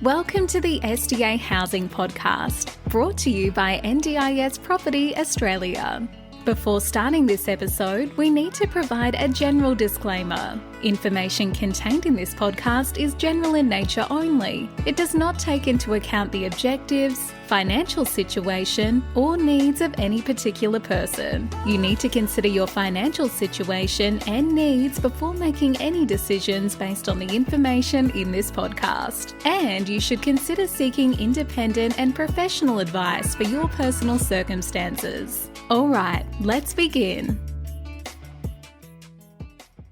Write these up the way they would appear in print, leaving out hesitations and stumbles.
Welcome to the SDA Housing Podcast, brought to you by NDIS Property Australia. Before starting this episode, we need to provide a general disclaimer. Information contained in this podcast is general in nature only. It does not take into account the objectives, financial situation, or needs of any particular person. You need to consider your financial situation and needs before making any decisions based on the information in this podcast. And you should consider seeking independent and professional advice for your personal circumstances. All right, let's begin.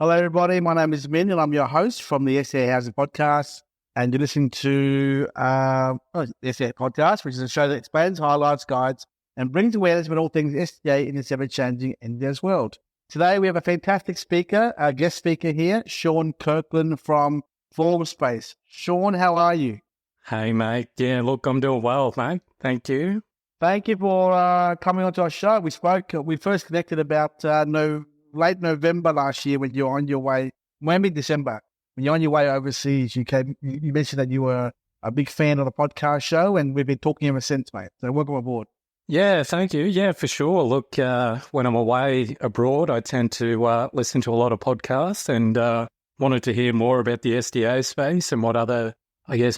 Hello, everybody. My name is Minh, and I'm your host from the SDA Housing Podcast. And you're listening to the SDA Podcast, which is a show that explains, highlights, guides, and brings awareness about all things SDA in this ever-changing NDIS world. Today, we have a fantastic speaker, a guest speaker here, Sean Kirkland from FORMSPACE. Sean, how are you? Hey, mate. Yeah, look, I'm doing well, mate. Thank you. Thank you for coming onto our show. We first connected about late November last year when you were on your way, maybe December, when you're on your way overseas. You mentioned that you were a big fan of the podcast show, and we've been talking ever since, mate. So welcome aboard. Yeah, thank you. Yeah, for sure. Look, when I'm away abroad, I tend to listen to a lot of podcasts and wanted to hear more about the SDA space and what other,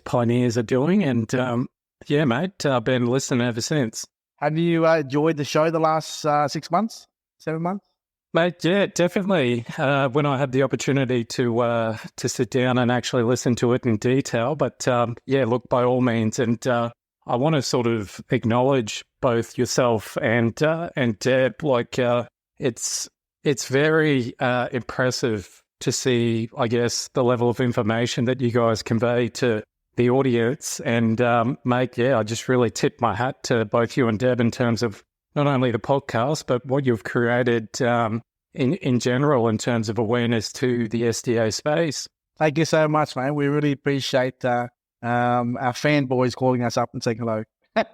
pioneers are doing. And yeah, mate, I've been listening ever since. Have you enjoyed the show the last 6 months, 7 months? Mate, yeah, definitely. When I had the opportunity to sit down and actually listen to it in detail. But yeah, look, by all means, and I want to sort of acknowledge both yourself and Deb. Like, it's very impressive to see, I guess, the level of information that you guys convey to the audience. And mate, yeah, I just really tip my hat to both you and Deb in terms of not only the podcast, but what you've created in general in terms of awareness to the SDA space. Thank you so much, man. We really appreciate our fanboys calling us up and saying hello.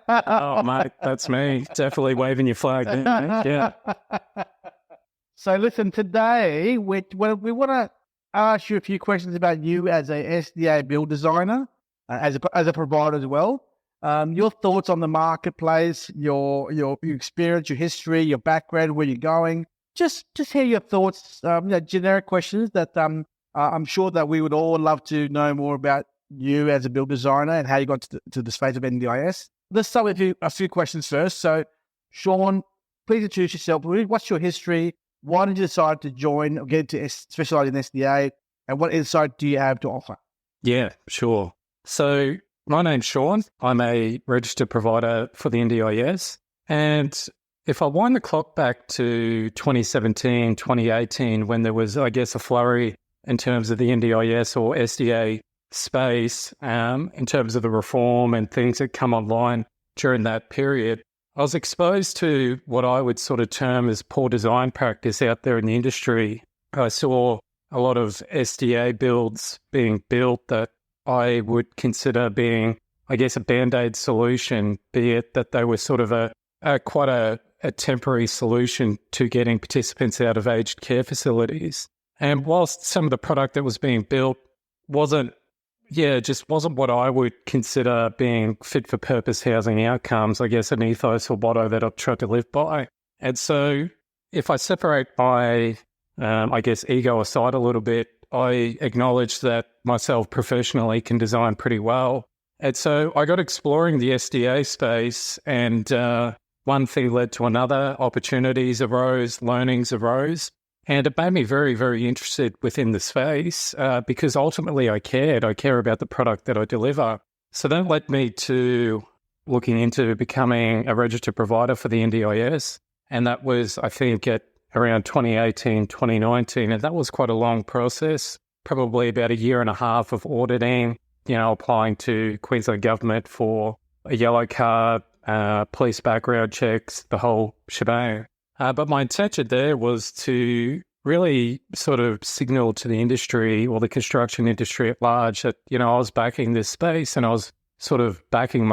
Oh, mate, that's me. Definitely waving your flag there, mate. Yeah. So listen, today we want to ask you a few questions about you as a SDA Building Designer, as a provider as well. Your thoughts on the marketplace, your experience, your history, your background, where you're going. Just hear your thoughts. Generic questions that I'm sure that we would all love to know more about you as a build designer and how you got to the space of NDIS. Let's start with a few questions first. So, Sean, please introduce yourself. What's your history? Why did you decide to join or get to specialize in SDA? And what insight do you have to offer? Yeah, sure. So, my name's Sean. I'm a registered provider for the NDIS. And if I wind the clock back to 2017, 2018, when there was, I guess, a flurry in terms of the NDIS or SDA space, in terms of the reform and things that come online during that period, I was exposed to what I would sort of term as poor design practice out there in the industry. I saw a lot of SDA builds being built that I would consider being, I guess, a Band-Aid solution, be it that they were sort of quite a temporary solution to getting participants out of aged care facilities. And whilst some of the product that was being built just wasn't what I would consider being fit for purpose housing outcomes, I guess an ethos or motto that I've tried to live by. And so if I separate my, ego aside a little bit, I acknowledge that myself professionally can design pretty well. And so I got exploring the SDA space, and one thing led to another. Opportunities arose, learnings arose, and it made me very, very interested within the space because ultimately I cared. I care about the product that I deliver. So that led me to looking into becoming a registered provider for the NDIS. And that was, I think, at around 2018, 2019. And that was quite a long process, probably about a year and a half of auditing, applying to Queensland government for a yellow card, police background checks, the whole shebang. But my intention there was to really sort of signal to the industry or the construction industry at large that, I was backing this space and I was sort of backing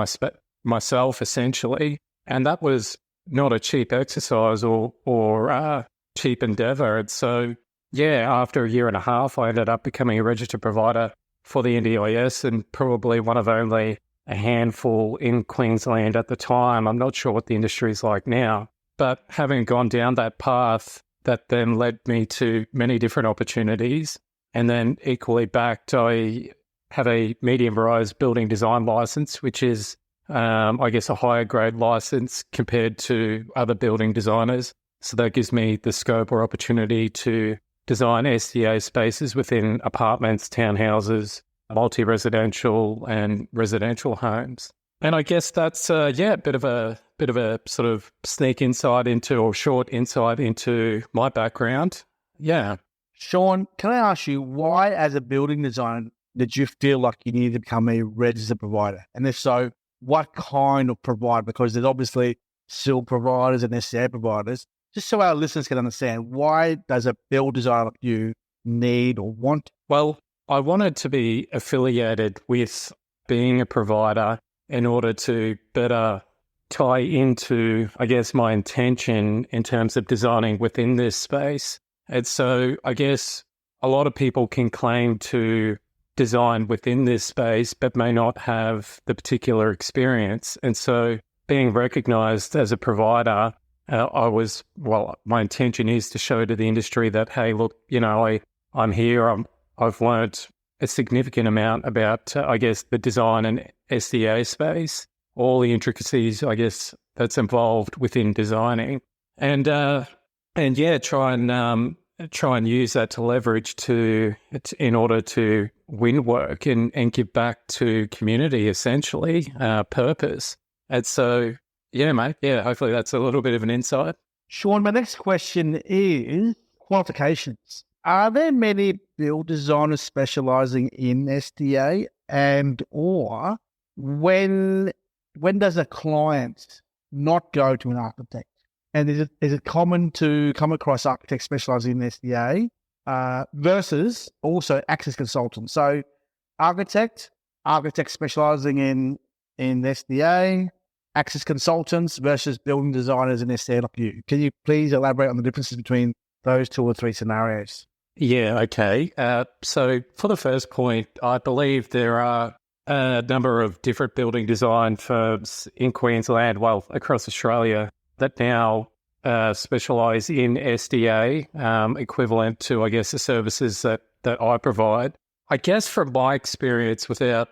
myself essentially. And that was not a cheap exercise or cheap endeavor. And so, yeah, after a year and a half, I ended up becoming a registered provider for the NDIS and probably one of only a handful in Queensland at the time. I'm not sure what the industry is like now, but having gone down that path, that then led me to many different opportunities. And then equally backed, I have a medium-rise building design license, which is, I guess, a higher grade license compared to other building designers. So that gives me the scope or opportunity to design SDA spaces within apartments, townhouses, multi-residential and residential homes. And I guess that's a bit of a sort of sneak insight into, or short insight into, my background. Yeah. Sean, can I ask you, why as a building designer did you feel like you needed to become a registered provider? And if so, what kind of provider? Because there's obviously civil providers and SDA providers. Just so our listeners can understand, why does a build designer like you need or want? Well, I wanted to be affiliated with being a provider in order to better tie into, I guess, my intention in terms of designing within this space. And so I guess a lot of people can claim to design within this space, but may not have the particular experience. And so being recognized as a provider, my intention is to show to the industry that, hey, look, I'm here. I've learned a significant amount about, I guess, the design and SDA space, all the intricacies, I guess, that's involved within designing, and try and use that to leverage in order to win work and give back to community, essentially, purpose. And so, yeah, mate. Yeah, hopefully that's a little bit of an insight. Sean, my next question is qualifications. Are there many build designers specializing in SDA, and or when does a client not go to an architect? And is it common to come across architects specializing in SDA versus also access consultants? So architect specializing in SDA, access consultants versus building designers in SDA like you. Can you please elaborate on the differences between those two or three scenarios? Yeah, okay. So for the first point, I believe there are a number of different building design firms in Queensland, across Australia, that now specialise in SDA, equivalent to, I guess, the services that I provide. I guess from my experience, without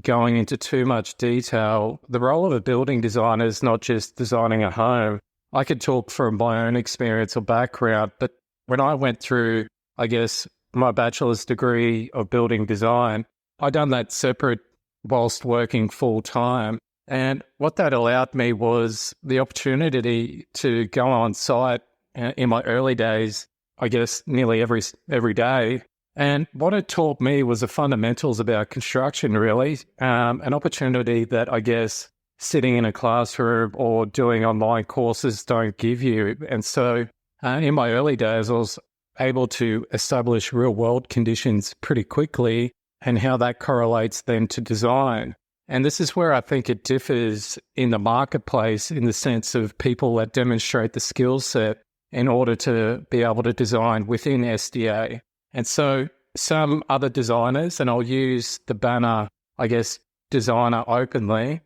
going into too much detail, the role of a building designer is not just designing a home. I could talk from my own experience or background, but when I went through, I guess, my bachelor's degree of building design, I done that separate whilst working full time. And what that allowed me was the opportunity to go on site in my early days, I guess nearly every day. And what it taught me was the fundamentals about construction, really, an opportunity that I guess sitting in a classroom or doing online courses don't give you. And so in my early days, I was able to establish real world conditions pretty quickly and how that correlates then to design. And this is where I think it differs in the marketplace, in the sense of people that demonstrate the skill set in order to be able to design within SDA. And so some other designers, and I'll use the banner, I guess, designer openly,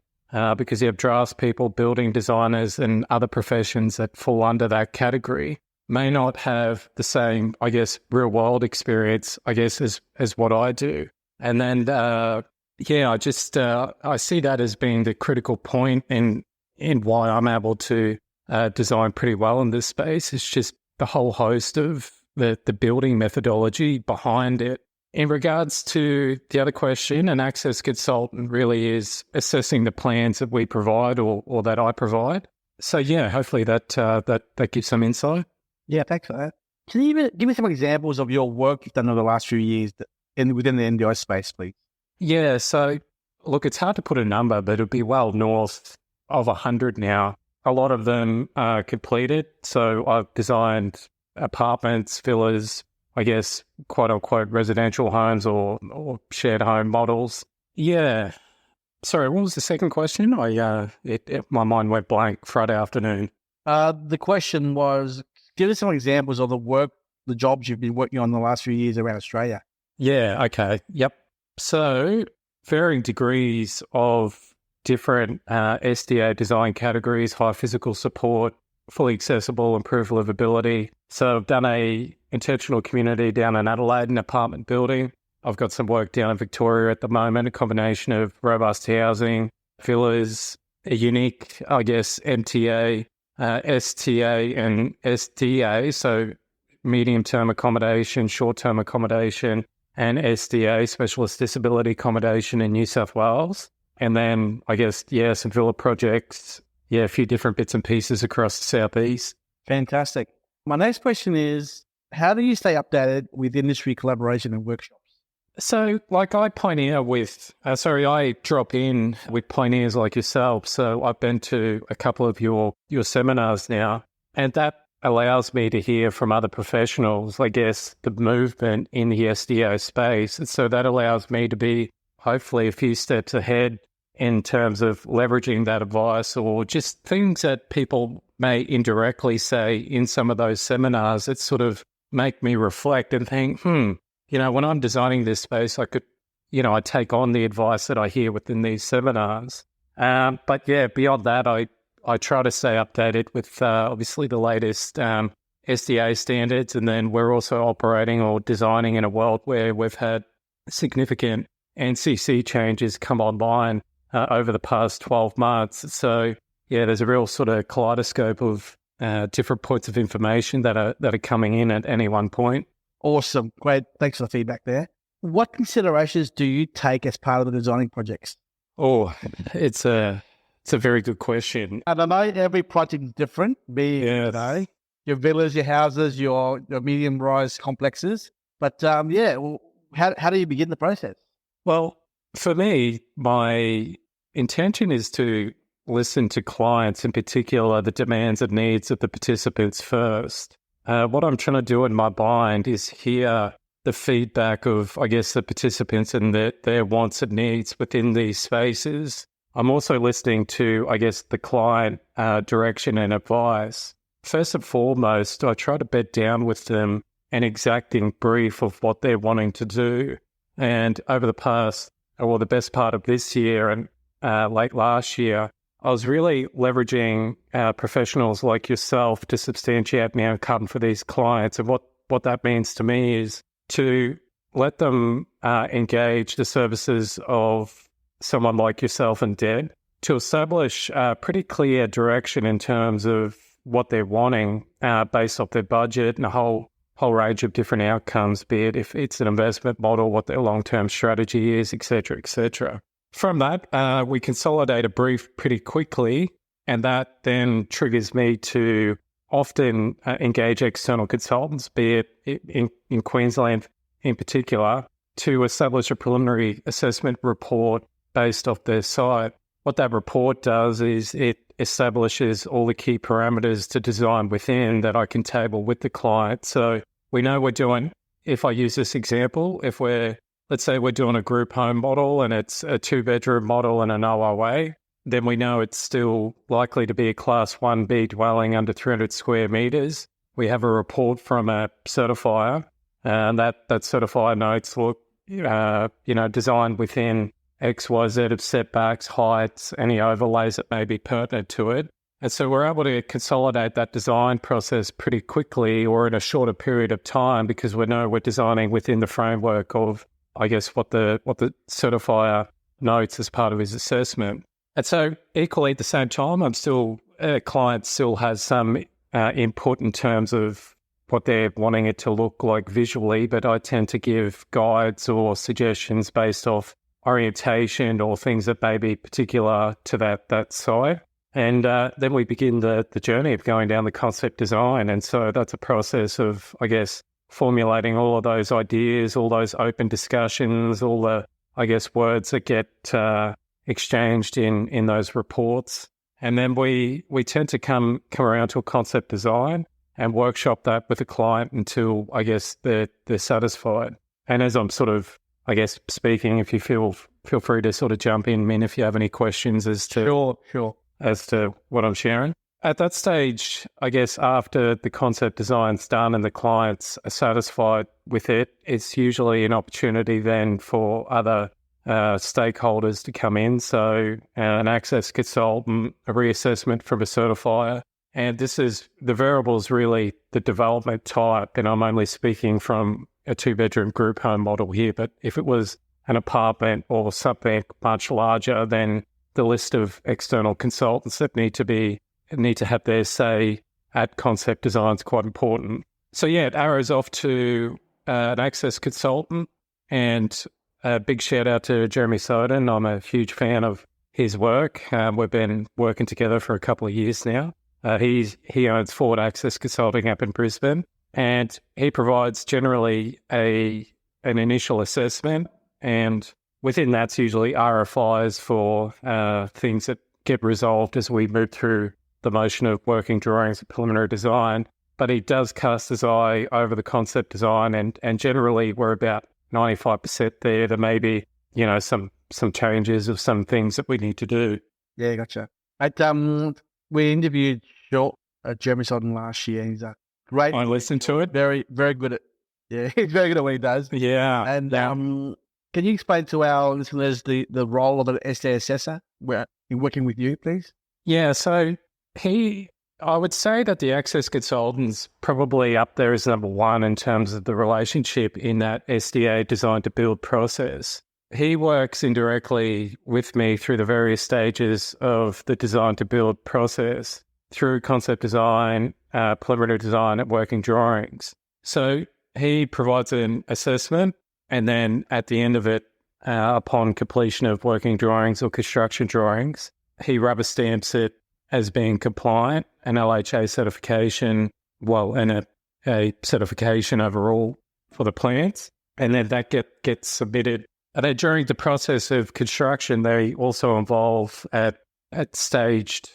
because you have draftspeople, building designers, and other professions that fall under that category, may not have the same, I guess, real world experience, I guess, as what I do. And then, I see that as being the critical point in why I'm able to design pretty well in this space. It's just the whole host of the building methodology behind it. In regards to the other question, an access consultant really is assessing the plans that we provide or that I provide. So yeah, hopefully that gives some insight. Yeah, thanks for that. Can you give me some examples of your work you've done over the last few years within the NDI space, please? Yeah, so look, it's hard to put a number, but it'd be well north of 100 now. A lot of them are completed. So I've designed apartments, villas, I guess, quote unquote, residential homes or shared home models. Yeah. Sorry, what was the second question? My mind went blank Friday afternoon. The question was, give us some examples of the jobs you've been working on the last few years around Australia. Yeah, okay. Yep. So varying degrees of different SDA design categories, high physical support, fully accessible, improved livability. So I've done a intentional community down in Adelaide, an apartment building. I've got some work down in Victoria at the moment, a combination of robust housing, villas, a unique, I guess, MTA, STA and SDA, so medium-term accommodation, short-term accommodation, and SDA, specialist disability accommodation in New South Wales. And then, I guess, some villa projects, a few different bits and pieces across the southeast. Fantastic. My next question is, how do you stay updated with industry collaboration and workshops? So, I pioneer with, I drop in with pioneers like yourself. So I've been to a couple of your seminars now, and that allows me to hear from other professionals, I guess, the movement in the SDO space. And so that allows me to be hopefully a few steps ahead in terms of leveraging that advice or just things that people may indirectly say in some of those seminars that sort of make me reflect and think, when I'm designing this space, I could, I take on the advice that I hear within these seminars. But beyond that, I try to stay updated with obviously the latest SDA standards. And then we're also operating or designing in a world where we've had significant NCC changes come online over the past 12 months. So, there's a real sort of kaleidoscope of different points of information that are coming in at any one point. Awesome. Great. Thanks for the feedback there. What considerations do you take as part of the designing projects? Oh, it's a very good question. And I know every project is different, your villas, your houses, your medium-rise complexes. But how do you begin the process? Well, for me, my intention is to listen to clients, in particular, the demands and needs of the participants first. What I'm trying to do in my mind is hear the feedback of, I guess, the participants and their wants and needs within these spaces. I'm also listening to, I guess, the client direction and advice. First and foremost, I try to bed down with them an exacting brief of what they're wanting to do. And over the best part of this year and late last year, I was really leveraging professionals like yourself to substantiate my outcome for these clients. And what that means to me is to let them engage the services of someone like yourself and Deb to establish a pretty clear direction in terms of what they're wanting based off their budget and a whole range of different outcomes, be it if it's an investment model, what their long-term strategy is, et cetera, et cetera. From that, we consolidate a brief pretty quickly, and that then triggers me to often engage external consultants, be it in Queensland in particular, to establish a preliminary assessment report based off their site. What that report does is it establishes all the key parameters to design within that I can table with the client. So we know we're doing, if I use this example, let's say we're doing a group home model and it's a 2-bedroom model and an OOA, then we know it's still likely to be a Class 1B dwelling under 300 square metres. We have a report from a certifier, and that certifier notes, look, designed within XYZ of setbacks, heights, any overlays that may be pertinent to it. And so we're able to consolidate that design process pretty quickly or in a shorter period of time because we know we're designing within the framework of, I guess, what the certifier notes as part of his assessment. And so equally at the same time, client still has some input in terms of what they're wanting it to look like visually, but I tend to give guides or suggestions based off orientation or things that may be particular to that site. And then we begin the journey of going down the concept design. And so that's a process of, I guess, formulating all of those ideas, all those open discussions, all the, I guess, words that get exchanged in those reports. And then we tend to come around to a concept design and workshop that with the client until, I guess, they're satisfied. And as I'm sort of, I guess, speaking, if you feel free to sort of jump in, Minh, if you have any questions as to Sure. as to what I'm sharing. at that stage, I guess after the concept design's done and the clients are satisfied with it, it's usually an opportunity then for other stakeholders to come in. So an access consultant, a reassessment from a certifier. And this is, the variable is really the development type. And I'm only speaking from a 2-bedroom group home model here. But if it was an apartment or something much larger, then the list of external consultants that need to have their say at concept design is quite important. So yeah, it arrows off to an access consultant, and a big shout out to Jeremy Soden. I'm a huge fan of his work. We've been working together for a couple of years now. He owns Forward Access Consulting up in Brisbane, and he provides generally an initial assessment, and within that's usually RFIs for things that get resolved as we move through the motion of working drawings and preliminary design. But he does cast his eye over the concept design, and generally we're about 95% there. There may be, some changes of some things that we need to do. Yeah, gotcha. We interviewed Jeremy Sodden last year. He's a great. I listened to it. Very, very good at. Yeah, he's very good at what he does. Yeah. And can you explain to our listeners the role of an SDA assessor in working with you, please? Yeah. So I would say that the access consultant's probably up there as number one in terms of the relationship in that SDA design to build process. He works indirectly with me through the various stages of the design to build process, through concept design, preliminary design, and working drawings. So he provides an assessment, and then at the end of it, upon completion of working drawings or construction drawings, he rubber stamps it as being compliant, an LHA certification, and a certification overall for the plans. And then that gets submitted. And then during the process of construction, they also involve at staged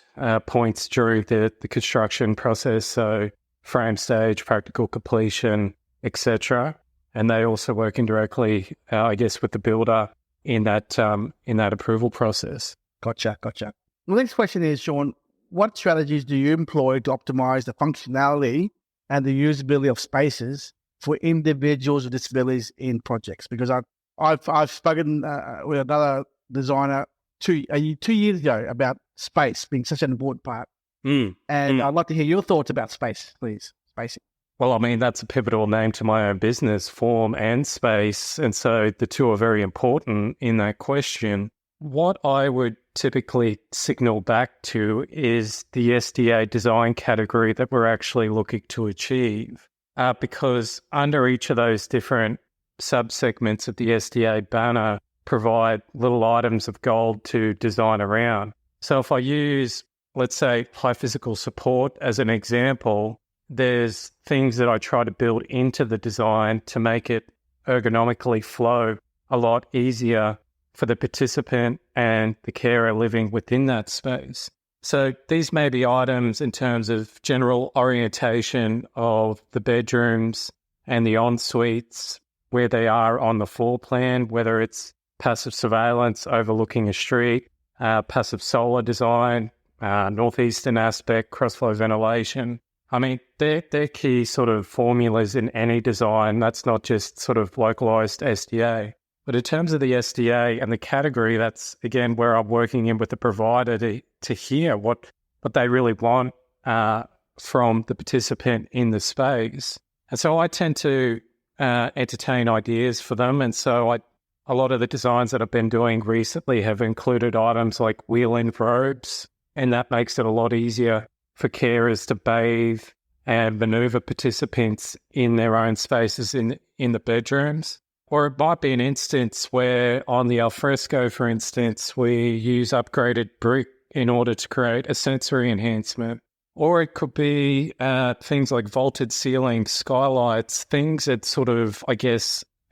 points during the construction process, so frame stage, practical completion, etc. And they also work indirectly, with the builder in that approval process. Gotcha. The next question is, Sean, what strategies do you employ to optimize the functionality and the usability of spaces for individuals with disabilities in projects? Because I've spoken with another designer 2 years ago about space being such an important part. And I'd like to hear your thoughts about space, please. Spacing. Well, I mean, that's a pivotal name to my own business, Form and Space. And so the two are very important in that question. What I would typically signal back to is the SDA design category that we're actually looking to achieve. Because under each of those different subsegments of the SDA banner provide little items of gold to design around. So if I use, let's say, high physical support as an example, there's things that I try to build into the design to make it ergonomically flow a lot easier for the participant and the carer living within that space. So these may be items in terms of general orientation of the bedrooms and the en-suites, where they are on the floor plan, whether it's passive surveillance overlooking a street, passive solar design, northeastern aspect, cross-flow ventilation. I mean, they're key sort of formulas in any design. That's not just sort of localized SDA. But in terms of the SDA and the category, that's, again, where I'm working in with the provider to hear what they really want from the participant in the space. And so I tend to entertain ideas for them. And so a lot of the designs that I've been doing recently have included items like wheel-in robes, and that makes it a lot easier for carers to bathe and maneuver participants in their own spaces in the bedrooms. Or it might be an instance where on the alfresco, for instance, we use upgraded brick in order to create a sensory enhancement. Or it could be things like vaulted ceilings, skylights, things that sort of,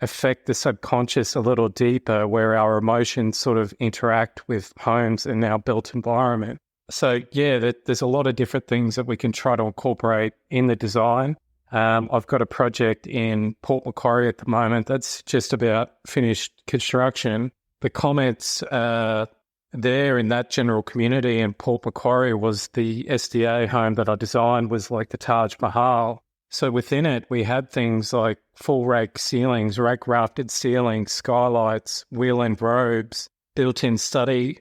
affect the subconscious a little deeper, where our emotions sort of interact with homes and our built environment. So, yeah, there's a lot of different things that we can try to incorporate in the design. I've got a project in Port Macquarie at the moment that's just about finished construction. The comments there in that general community in Port Macquarie was the SDA home that I designed was like the Taj Mahal. So within it, we had things like full rake ceilings, rake rafted ceilings, skylights, wheel-end robes, built-in study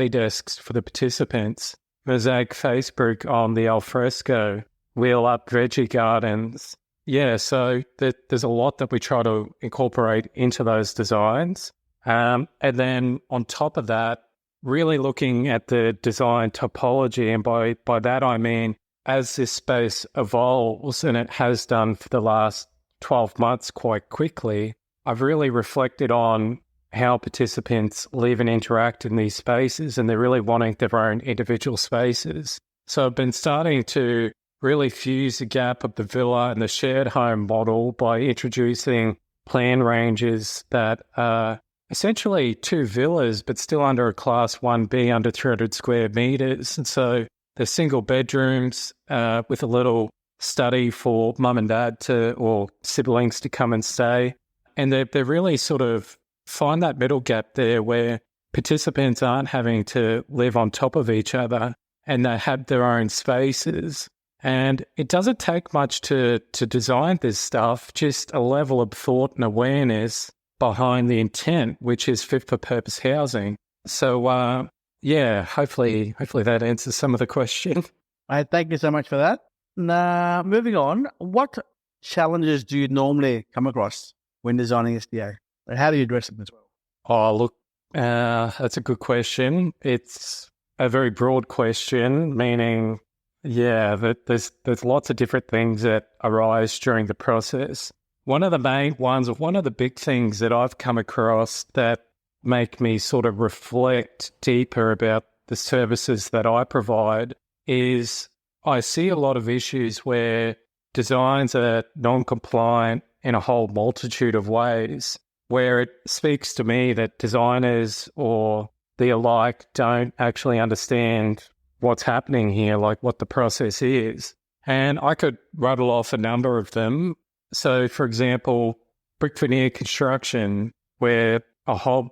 desks for the participants, mosaic face brick on the alfresco, wheel-up veggie gardens. Yeah, so there's a lot that we try to incorporate into those designs. And then on top of that, really looking at the design topology, and by that I mean as this space evolves, and it has done for the last 12 months quite quickly, I've really reflected on how participants live and interact in these spaces, and they're really wanting their own individual spaces. So I've been starting to really fuse the gap of the villa and the shared home model by introducing plan ranges that are essentially two villas, but still under a Class 1B under 300 square meters. And so they're single bedrooms with a little study for mum and dad or siblings to come and stay. And they're really sort of find that middle gap there where participants aren't having to live on top of each other and they have their own spaces. And it doesn't take much to design this stuff, just a level of thought and awareness behind the intent, which is fit for purpose housing. So, yeah, hopefully that answers some of the question. Thank you so much for that. Now, moving on, what challenges do you normally come across when designing SDA? And how do you address them as well? Oh, look, that's a good question. It's a very broad question, meaning, yeah, that there's lots of different things that arise during the process. One of the main ones, or one of the big things that I've come across that make me sort of reflect deeper about the services that I provide is I see a lot of issues where designs are non-compliant in a whole multitude of ways, where it speaks to me that designers or the alike don't actually understand what's happening here, like what the process is. And I could rattle off a number of them. So, for example, brick veneer construction, where a hob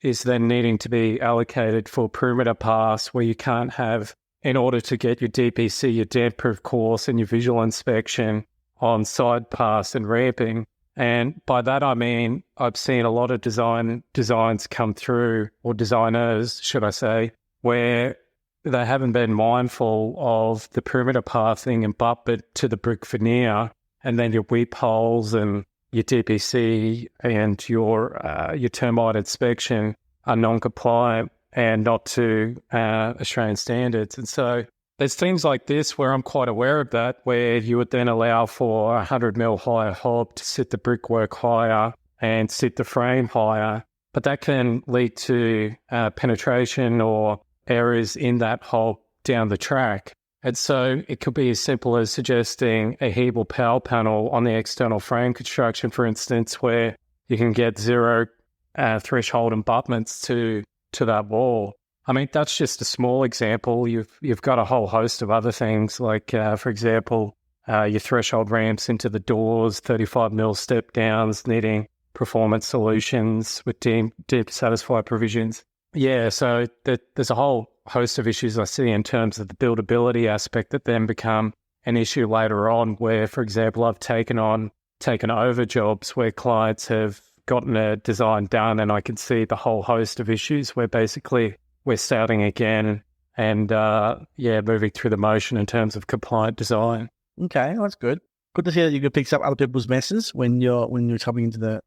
is then needing to be allocated for perimeter pass, where you can't have, in order to get your DPC, your damp-proof course and your visual inspection on side pass and ramping. And by that I mean I've seen a lot of designs come through, or designers, should I say, where they haven't been mindful of the perimeter pathing and butted to the brick veneer, and then your weep holes and your DPC and your termite inspection are non-compliant and not to Australian standards. And so there's things like this where I'm quite aware of that, where you would then allow for 100 mil higher hob to sit the brickwork higher and sit the frame higher, but that can lead to penetration or errors in that hob down the track. And so it could be as simple as suggesting a Hebel power panel on the external frame construction, for instance, where you can get zero threshold abutments to that wall. I mean, that's just a small example. You've got a whole host of other things, like, for example, your threshold ramps into the doors, 35 mil step downs, needing performance solutions with deep satisfied provisions. Yeah, so there's a whole host of issues I see in terms of the buildability aspect that then become an issue later on, where, for example, I've taken over jobs where clients have gotten a design done and I can see the whole host of issues where basically we're starting again and, moving through the motion in terms of compliant design. Okay, that's good. Good to see that you can pick up other people's messes when you're coming into the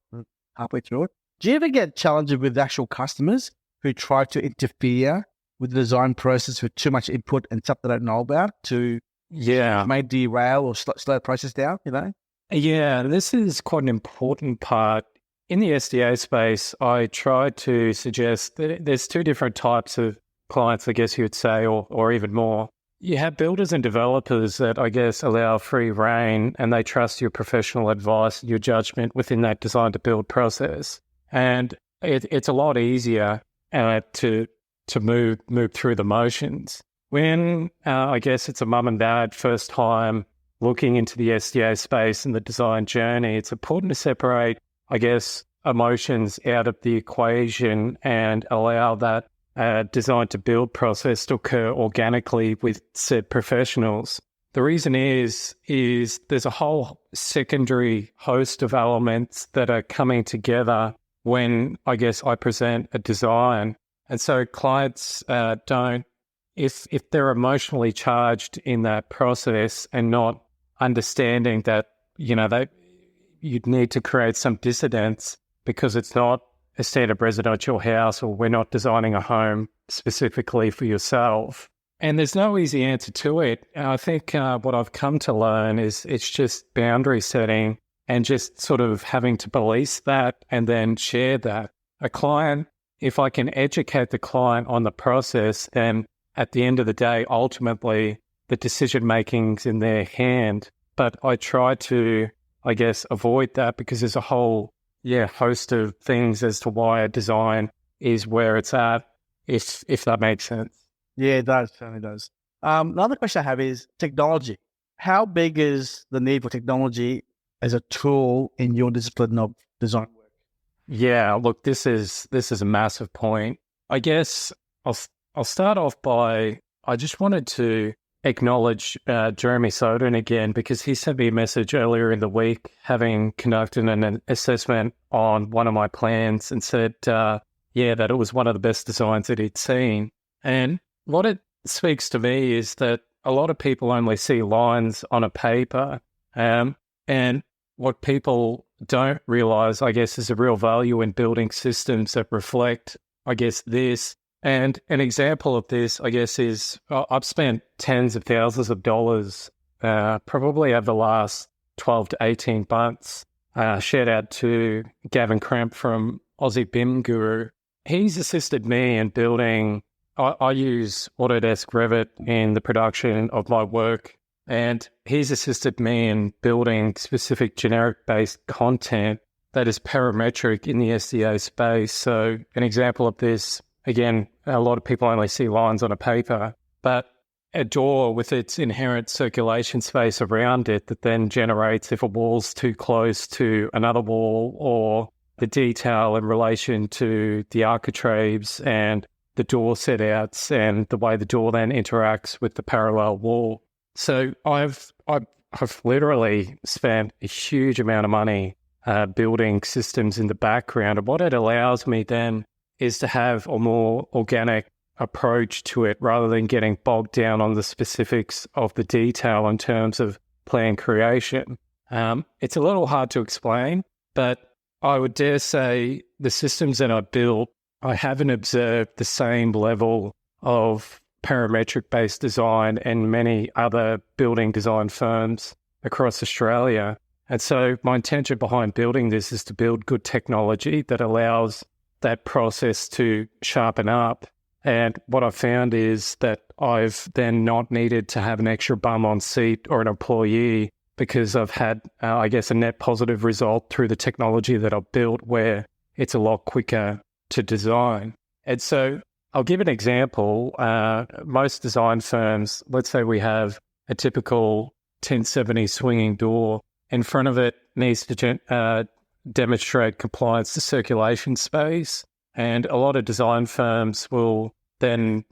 halfway through it. Do you ever get challenges with actual customers who try to interfere with the design process with too much input and stuff they don't know about to may derail or slow the process down, you know? Yeah, this is quite an important part. In the SDA space, I try to suggest that there's two different types of clients, I guess you would say, or even more. You have builders and developers that, I guess, allow free reign and they trust your professional advice and your judgment within that design to build process. And it's a lot easier to move through the motions. When, I guess it's a mum and dad first time looking into the SDA space and the design journey, it's important to separate, I guess, emotions out of the equation and allow that design to build process to occur organically with said professionals. The reason is there's a whole secondary host of elements that are coming together when I guess I present a design. And so clients don't, if they're emotionally charged in that process and not understanding that, you'd need to create some dissidence because it's not a standard residential house, or we're not designing a home specifically for yourself. And there's no easy answer to it. I think what I've come to learn is it's just boundary setting and just sort of having to police that and then share that. A client, if I can educate the client on the process, then at the end of the day, ultimately, the decision-making's in their hand. But I try to, I guess, avoid that because there's a whole host of things as to why a design is where it's at, if that makes sense. Yeah, it does. Certainly does. Another question I have is technology. How big is the need for technology as a tool in your discipline of design work? Yeah, look, this is a massive point. I guess I'll start off by, I just wanted to acknowledge Jeremy Soden again, because he sent me a message earlier in the week, having conducted an assessment on one of my plans, and said, that it was one of the best designs that he'd seen. And what it speaks to me is that a lot of people only see lines on a paper, and what people don't realize, I guess, is a real value in building systems that reflect, I guess, this. And an example of this, I guess, is I've spent tens of thousands of dollars probably over the last 12 to 18 months. Shout out to Gavin Cramp from Aussie BIM Guru. He's assisted me in building, I use Autodesk Revit in the production of my work, and he's assisted me in building specific generic-based content that is parametric in the SDA space. So an example of this, again, a lot of people only see lines on a paper, but a door with its inherent circulation space around it that then generates if a wall's too close to another wall, or the detail in relation to the architraves and the door setouts and the way the door then interacts with the parallel wall. So I've literally spent a huge amount of money building systems in the background. And what it allows me then is to have a more organic approach to it rather than getting bogged down on the specifics of the detail in terms of plan creation. It's a little hard to explain, but I would dare say the systems that I built, I haven't observed the same level of parametric-based design and many other building design firms across Australia. And so my intention behind building this is to build good technology that allows that process to sharpen up. And what I've found is that I've then not needed to have an extra bum on seat or an employee, because I've had, I guess, a net positive result through the technology that I've built, where it's a lot quicker to design. And so I'll give an example. Most design firms, let's say we have a typical 1070 swinging door. In front of it needs to demonstrate compliance to circulation space. And a lot of design firms will then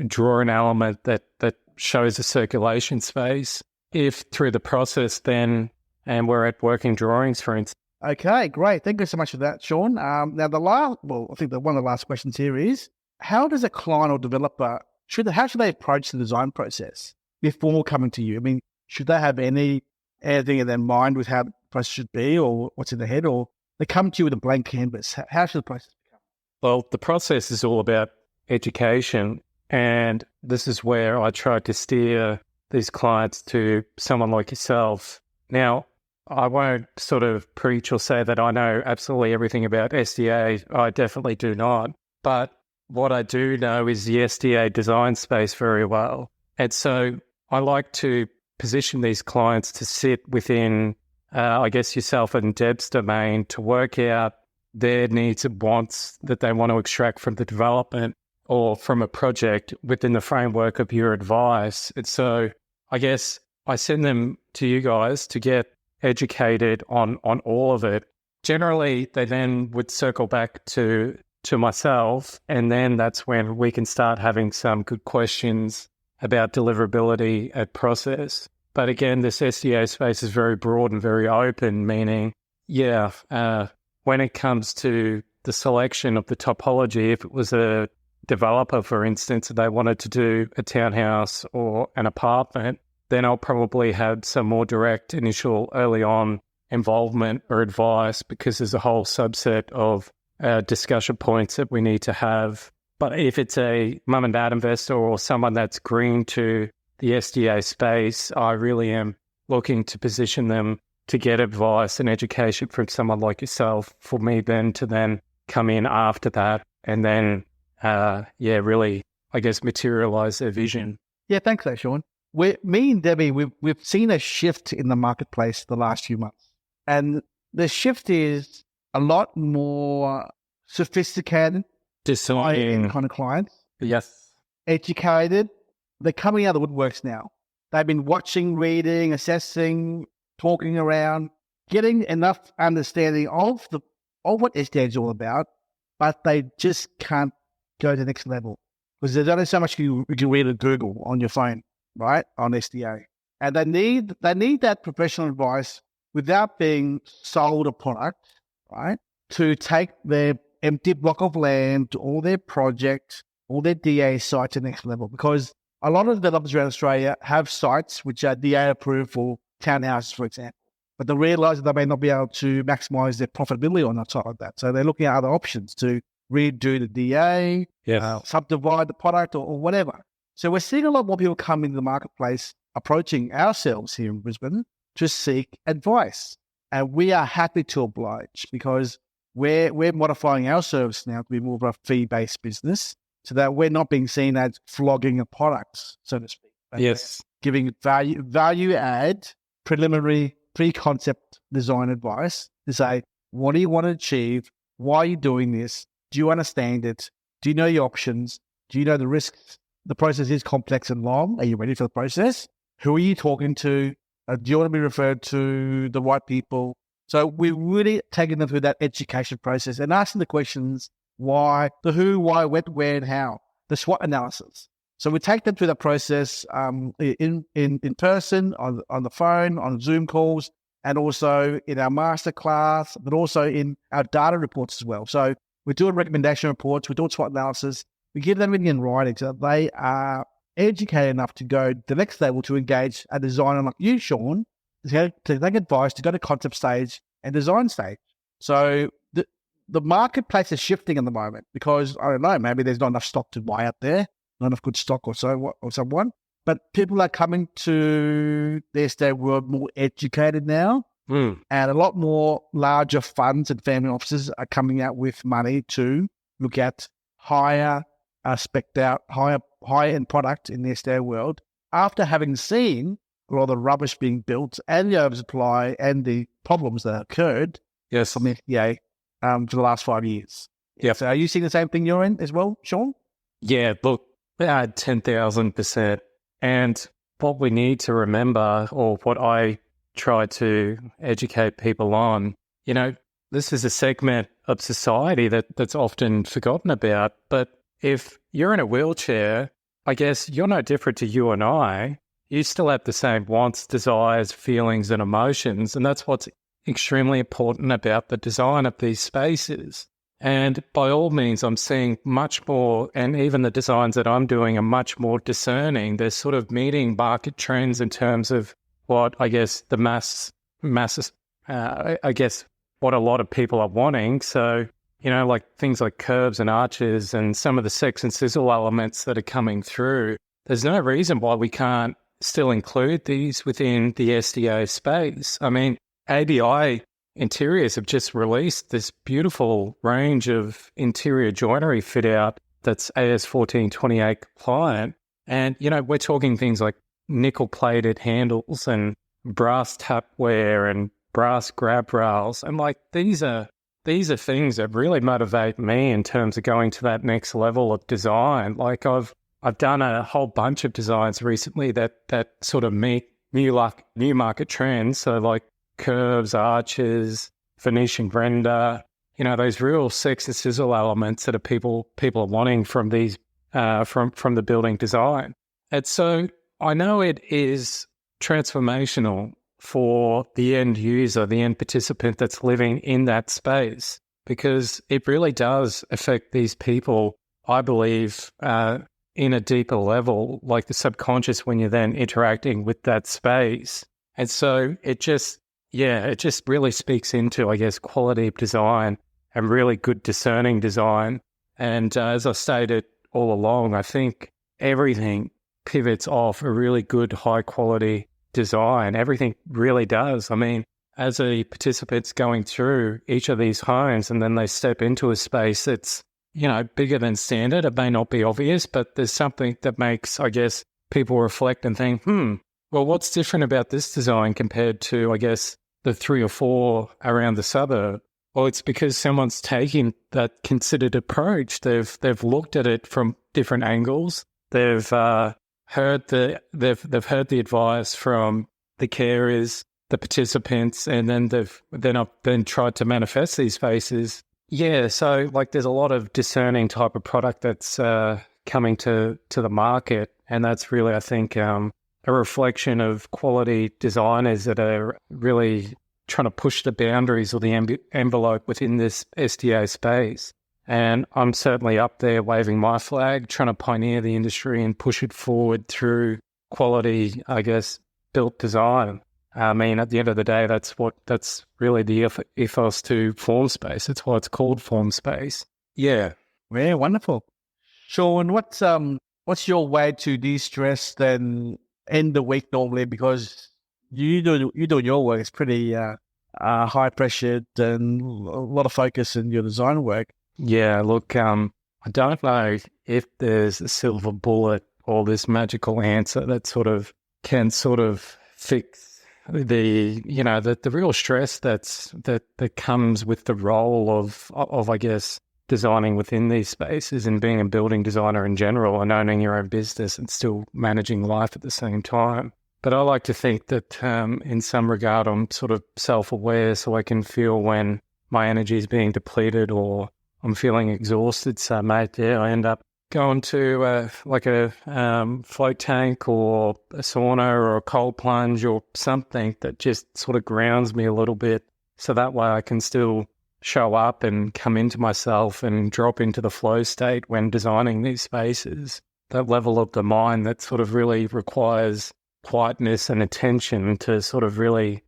draw an element that shows a circulation space. If through the process then, and we're at working drawings, for instance. Okay, great. Thank you so much for that, Sean. Now, I think that one of the last questions here is, how does a client or developer, how should they approach the design process before coming to you? I mean, should they have anything in their mind with how the process should be, or what's in their head, or they come to you with a blank canvas? How should the process become? Well, the process is all about education, and this is where I try to steer these clients to someone like yourself. Now, I won't sort of preach or say that I know absolutely everything about SDA. I definitely do not. But what I do know is the SDA design space very well. And so I like to position these clients to sit within, I guess, yourself and Deb's domain to work out their needs and wants that they want to extract from the development or from a project within the framework of your advice. And so I guess I send them to you guys to get educated on all of it. Generally, they then would circle back to to myself. And then that's when we can start having some good questions about deliverability and process. But again, this SDA space is very broad and very open, meaning, when it comes to the selection of the topology, if it was a developer, for instance, and they wanted to do a townhouse or an apartment, then I'll probably have some more direct initial early on involvement or advice, because there's a whole subset of discussion points that we need to have. But if it's a mum and dad investor or someone that's green to the SDA space, I really am looking to position them to get advice and education from someone like yourself, for me then to then come in after that and then, really, I guess, materialize their vision. Yeah, thanks for that, Sean. Me and Debbie, we've seen a shift in the marketplace the last few months. And the shift is a lot more sophisticated, Designing kind of clients. Yes. Educated. They're coming out of the woodworks now. They've been watching, reading, assessing, talking around, getting enough understanding of what SDA is all about, but they just can't go to the next level because there's only so much you can read at Google on your phone, right, on SDA. And they need that professional advice without being sold a product, right, to take their empty block of land to all their projects, all their DA sites to the next level. Because a lot of developers around Australia have sites which are DA approved for townhouses, for example, but they realise that they may not be able to maximise their profitability on that side of that. So they're looking at other options to redo the DA, subdivide the product or whatever. So we're seeing a lot more people come into the marketplace approaching ourselves here in Brisbane to seek advice. And we are happy to oblige because we're modifying our service now to be more of a fee-based business so that we're not being seen as flogging of products, so to speak. Yes. Giving value add, preliminary, pre-concept design advice to say, what do you want to achieve? Why are you doing this? Do you understand it? Do you know your options? Do you know the risks? The process is complex and long. Are you ready for the process? Who are you talking to? Do you want to be referred to the right people? So we're really taking them through that education process and asking the questions, why, the who, why, when, where, and how, the SWOT analysis. So we take them through the process in person, on the phone, on Zoom calls, and also in our masterclass, but also in our data reports as well. So we're doing recommendation reports, we're doing SWOT analysis, we give them in writing so that they are educated enough to go the next level to engage a designer like you, Sean, to take advice, to go to concept stage and design stage. So the marketplace is shifting at the moment because, I don't know, maybe there's not enough stock to buy out there, not enough good stock or someone. But people are coming to the SDA world more educated now, and a lot more larger funds and family offices are coming out with money to look at higher spec'd out, high-end product in the SDA world after having seen a lot of the rubbish being built and the oversupply and the problems that occurred from the SDA for the last 5 years. Yeah. So are you seeing the same thing you're in as well, Sean? Yeah, look, 10,000%. And what we need to remember, or what I try to educate people on, this is a segment of society that's often forgotten about. But if you're in a wheelchair, I guess you're no different to you and I. You still have the same wants, desires, feelings, and emotions. And that's what's extremely important about the design of these spaces. And by all means, I'm seeing much more, and even the designs that I'm doing are much more discerning. They're sort of meeting market trends in terms of what, I guess, the masses, I guess, what a lot of people are wanting. So, like things like curves and arches and some of the sex and sizzle elements that are coming through. There's no reason why we can't still include these within the SDA space. I mean, ABI Interiors have just released this beautiful range of interior joinery fit out that's AS 1428 compliant. And, we're talking things like nickel plated handles and brass tapware and brass grab rails. And these are things that really motivate me in terms of going to that next level of design. I've done a whole bunch of designs recently that sort of meet new market trends. So curves, arches, Venetian render, those real sex and sizzle elements that people are wanting from these from the building design. And so I know it is transformational for the end user, the end participant that's living in that space, because it really does affect these people, I believe, in a deeper level, like the subconscious, when you're then interacting with that space. And so it just really speaks into, I guess, quality of design and really good discerning design. And as I stated all along, I think everything pivots off a really good, high quality design. Everything really does. I mean, as a participant's going through each of these homes and then they step into a space that's, bigger than standard, it may not be obvious, but there's something that makes, I guess, people reflect and think, well, what's different about this design compared to, I guess, the 3 or 4 around the suburb? Well, it's because someone's taking that considered approach. They've looked at it from different angles. They've heard the advice from the carers, the participants, and then they've tried to manifest these spaces. Yeah, so like there's a lot of discerning type of product that's coming to the market, and that's really, I think, a reflection of quality designers that are really trying to push the boundaries or the envelope within this SDA space. And I'm certainly up there waving my flag, trying to pioneer the industry and push it forward through quality, I guess, built design. I mean, at the end of the day, that's really the ethos to FORMSPACE. That's why it's called FORMSPACE. Yeah. Yeah, wonderful. Sean, what's your way to de-stress then end the week normally? Because you doing your work is pretty high pressured and a lot of focus in your design work. Yeah, look, I don't know if there's a silver bullet or this magical answer that can fix the real stress that comes with the role of I guess designing within these spaces and being a building designer in general and owning your own business and still managing life at the same time. But I like to think that in some regard I'm sort of self-aware, so I can feel when my energy is being depleted or I'm feeling exhausted. So, mate, I end up going to a float tank or a sauna or a cold plunge or something that just sort of grounds me a little bit, so that way I can still show up and come into myself and drop into the flow state when designing these spaces. That level of the mind that sort of really requires quietness and attention to sort of really,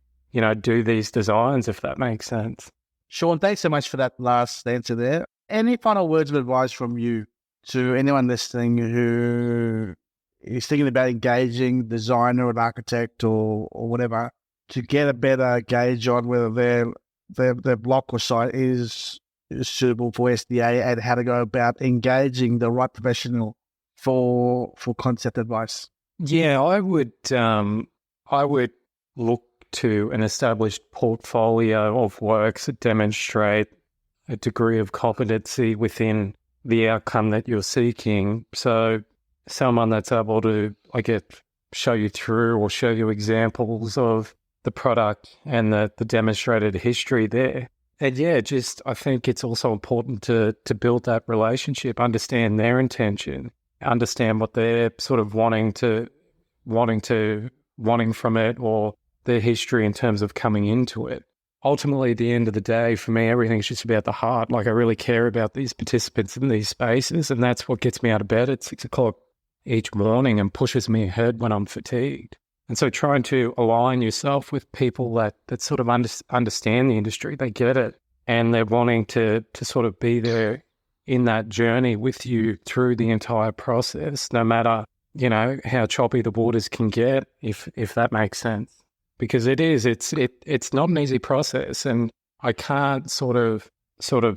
do these designs, if that makes sense. Sean, thanks so much for that last answer there. Any final words of advice from you to anyone listening who is thinking about engaging designer or an architect or whatever to get a better gauge on whether their block or site is suitable for SDA and how to go about engaging the right professional for concept advice? Yeah, I would look to an established portfolio of works that demonstrate a degree of competency within the outcome that you're seeking. So someone that's able to, show you through or show you examples of the product and the demonstrated history there. And yeah, I think it's also important to build that relationship, understand their intention, understand what they're sort of wanting from it or their history in terms of coming into it. Ultimately, at the end of the day, for me, everything's just about the heart. Like, I really care about these participants in these spaces, and that's what gets me out of bed at 6 o'clock each morning and pushes me ahead when I'm fatigued. And so trying to align yourself with people that sort of understand the industry, they get it, and they're wanting to sort of be there in that journey with you through the entire process, no matter, how choppy the waters can get, if that makes sense. Because it's not an easy process, and I can't sort of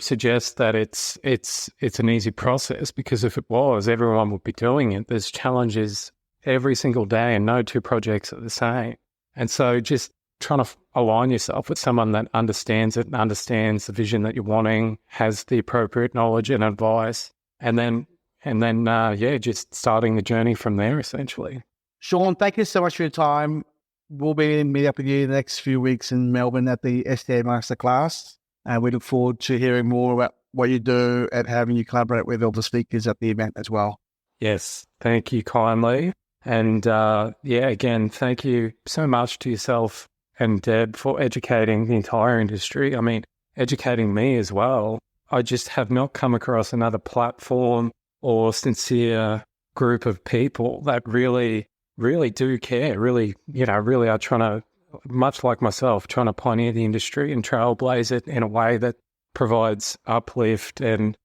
suggest that it's an easy process, because if it was, everyone would be doing it. There's challenges every single day, and no two projects are the same. And so just trying to align yourself with someone that understands it and understands the vision that you're wanting, has the appropriate knowledge and advice, and then just starting the journey from there, essentially. Sean, thank you so much for your time. We'll be meeting up with you the next few weeks in Melbourne at the SDA Masterclass. And we look forward to hearing more about what you do and having you collaborate with all the speakers at the event as well. Yes, thank you kindly. And again, thank you so much to yourself and Deb for educating the entire industry. I mean, educating me as well. I just have not come across another platform or sincere group of people that really do care, really are trying to, much like myself, trying to pioneer the industry and trailblaze it in a way that provides uplift and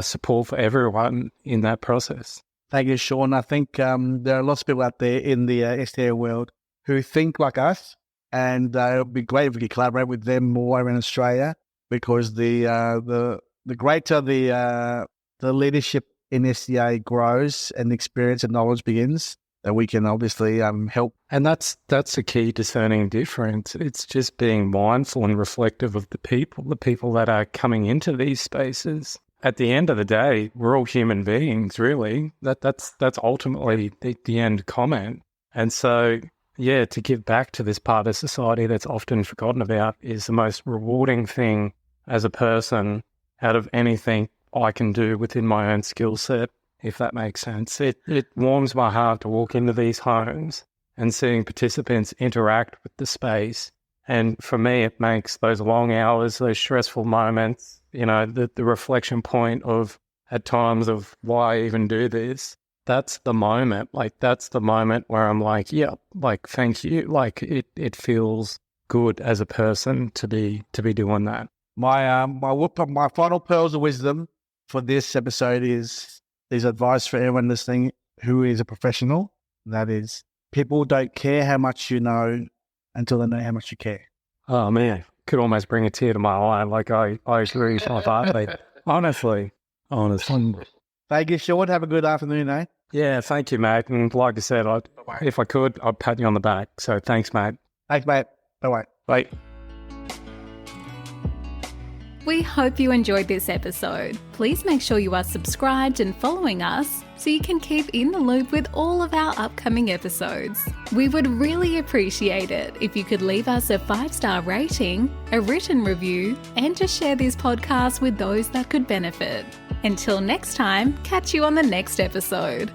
support for everyone in that process. Thank you, Sean. I think there are lots of people out there in the SDA world who think like us, and it would be great if we could collaborate with them more around Australia, because the greater the leadership in SDA grows and the experience and knowledge begins, that we can obviously help. And that's a key discerning difference. It's just being mindful and reflective of the people that are coming into these spaces. At the end of the day, we're all human beings, really. That's ultimately the end comment. And so, to give back to this part of society that's often forgotten about is the most rewarding thing as a person out of anything I can do within my own skill set, if that makes sense. It warms my heart to walk into these homes and seeing participants interact with the space. And for me, it makes those long hours, those stressful moments, the reflection point of, at times, of why I even do this. That's the moment. That's the moment where I'm like, thank you. It feels good as a person to be doing that. My final pearls of wisdom for this episode is advice for everyone listening who is a professional. That is, people don't care how much you know until they know how much you care. Oh man, could almost bring a tear to my eye. I agree wholeheartedly. Honestly. Thank you, Sean. Have a good afternoon, eh? Yeah, thank you, mate. And like I said, if I could, I'd pat you on the back. So thanks, mate. Thanks, mate. Bye-bye. Bye. We hope you enjoyed this episode. Please make sure you are subscribed and following us so you can keep in the loop with all of our upcoming episodes. We would really appreciate it if you could leave us a 5-star rating, a written review, and to share this podcast with those that could benefit. Until next time, catch you on the next episode.